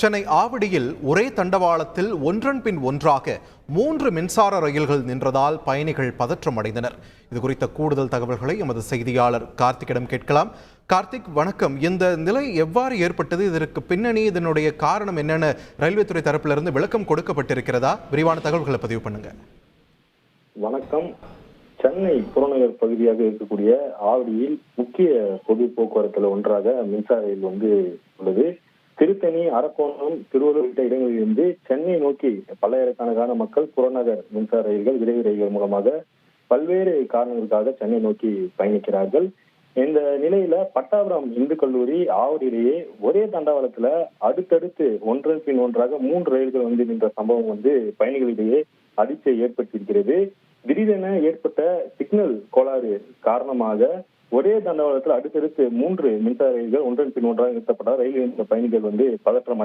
சென்னை ஆவடியில் ஒரே தண்டவாளத்தில் ஒன்றன் பின் ஒன்றாக 3 மின்சார ரயில்கள் நின்றதால் பயணிகள் பதற்றம் அடைந்தனர். இது குறித்த கூடுதல் தகவல்களை எமது செய்தியாளர் கார்த்திக்கிடம் கேட்கலாம். கார்த்திக், வணக்கம். இந்த நிலை எவ்வாறு ஏற்பட்டது? இதற்கு பின்னணி, இதனுடைய காரணம் என்னென்ன ரயில்வே துறை தரப்பிலிருந்து விளக்கம் கொடுக்கப்பட்டிருக்கிறதா? விரிவான தகவல்களை பதிவு பண்ணுங்க. வணக்கம். சென்னை புறநகர் பகுதியாக இருக்கக்கூடிய ஆவடியில் முக்கிய பொது போக்குவரத்துல ஒன்றாக மின்சார ரயில் உள்ளது. திருத்தணி, அரக்கோணம், திருவள்ளூர் உள்ளிட்ட இடங்களில் இருந்து சென்னை நோக்கி பல்லாயிரக்கணக்கான மக்கள் புறநகர் மின்சார ரயில்கள், விரைவு ரயில்கள் மூலமாக பல்வேறு காரணங்களுக்காக சென்னை நோக்கி பயணிக்கிறார்கள். இந்த நிலையில பட்டாபுரம் இந்து கல்லூரி ஆவடியிலேயே ஒரே தண்டவாளத்துல அடுத்தடுத்து ஒன்றன் பின் ஒன்றாக 3 ரயில்கள் நின்ற சம்பவம் பயணிகளிடையே அதிர்ச்சியை ஏற்படுத்தியிருக்கிறது. திடீரென ஏற்பட்ட சிக்னல் கோளாறு காரணமாக ஒரே தண்டவாளத்தில் அடுத்தடுத்து 3 மின்சார ரயில்கள் ஒன்றன் பின் ஒன்றாக நிறுத்தப்பட்ட ரயிலில் பயணிகள் பதற்றம்